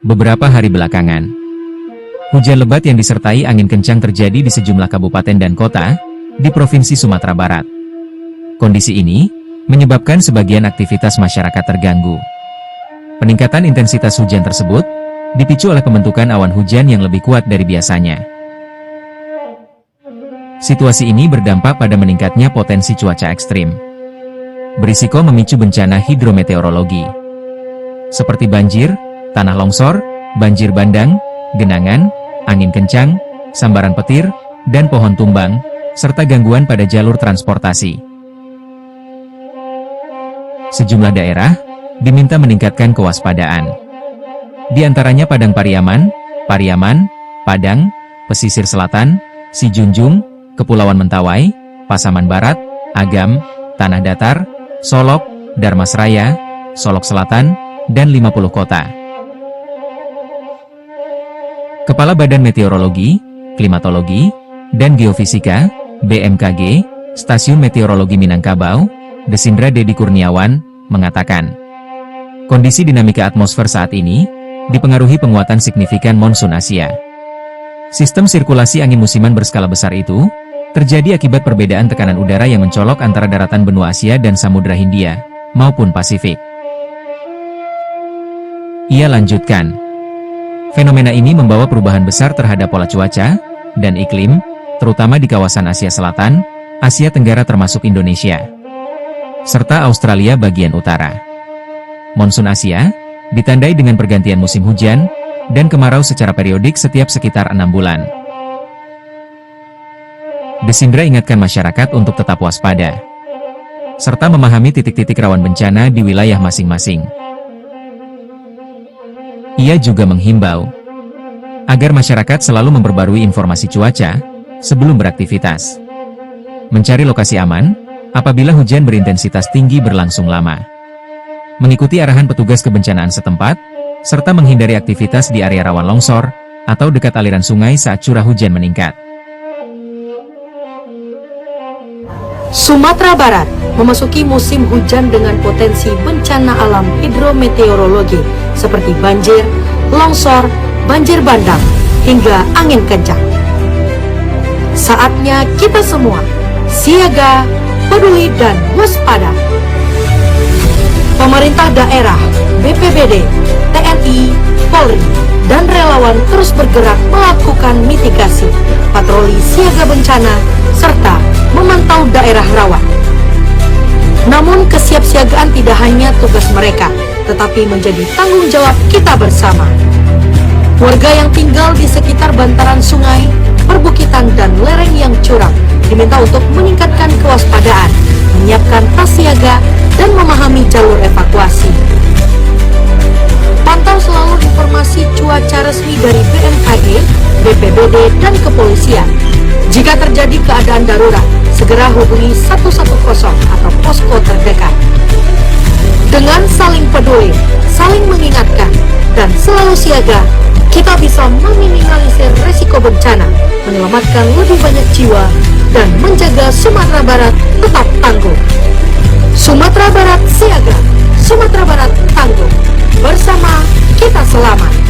Beberapa hari belakangan, hujan lebat yang disertai angin kencang terjadi di sejumlah kabupaten dan kota di Provinsi Sumatera Barat. Kondisi ini menyebabkan sebagian aktivitas masyarakat terganggu. Peningkatan intensitas hujan tersebut dipicu oleh pembentukan awan hujan yang lebih kuat dari biasanya. Situasi ini berdampak pada meningkatnya potensi cuaca ekstrim, berisiko memicu bencana hidrometeorologi, seperti banjir, tanah longsor, banjir bandang, genangan, angin kencang, sambaran petir, dan pohon tumbang, serta gangguan pada jalur transportasi. Sejumlah daerah diminta meningkatkan kewaspadaan. Di antaranya Padang Pariaman, Padang, Pesisir Selatan, Sijunjung, Kepulauan Mentawai, Pasaman Barat, Agam, Tanah Datar, Solok, Darmasraya, Solok Selatan, dan 50 kota. Kepala Badan Meteorologi, Klimatologi, dan Geofisika, BMKG, Stasiun Meteorologi Minangkabau, Desindra Dedi Kurniawan, mengatakan, kondisi dinamika atmosfer saat ini dipengaruhi penguatan signifikan monsun Asia. Sistem sirkulasi angin musiman berskala besar itu terjadi akibat perbedaan tekanan udara yang mencolok antara daratan benua Asia dan Samudra Hindia, maupun Pasifik. Ia lanjutkan, fenomena ini membawa perubahan besar terhadap pola cuaca dan iklim, terutama di kawasan Asia Selatan, Asia Tenggara termasuk Indonesia, serta Australia bagian utara. Monsun Asia ditandai dengan pergantian musim hujan dan kemarau secara periodik setiap sekitar 6 bulan. Desindra ingatkan masyarakat untuk tetap waspada, serta memahami titik-titik rawan bencana di wilayah masing-masing. Ia juga menghimbau agar masyarakat selalu memperbarui informasi cuaca sebelum beraktivitas, mencari lokasi aman apabila hujan berintensitas tinggi berlangsung lama, mengikuti arahan petugas kebencanaan setempat, serta menghindari aktivitas di area rawan longsor atau dekat aliran sungai saat curah hujan meningkat. Sumatera Barat memasuki musim hujan dengan potensi bencana alam hidrometeorologi seperti banjir, longsor, banjir bandang, hingga angin kencang. Saatnya kita semua siaga, peduli, dan waspada. Pemerintah daerah, BPBD, TNI, Polri, dan relawan terus bergerak melakukan mitigasi, patroli siaga bencana, serta memantau daerah rawan. Namun kesiapsiagaan tidak hanya tugas mereka, tetapi menjadi tanggung jawab kita bersama. Warga yang tinggal di sekitar bantaran sungai, perbukitan, dan lereng yang curam diminta untuk meningkatkan kewaspadaan, menyiapkan tas siaga, dan memahami jalur evakuasi. Pantau selalu informasi cuaca resmi dari BMKG, BPBD, dan kepolisian. Jika terjadi keadaan darurat, segera hubungi 110 atau posko terdekat. Dengan saling peduli, saling mengingatkan, dan selalu siaga, kita bisa meminimalisir resiko bencana, menyelamatkan lebih banyak jiwa, dan menjaga Sumatera Barat tetap tangguh. Sumatera Barat siaga, Sumatera Barat tangguh. Bersama kita selamat.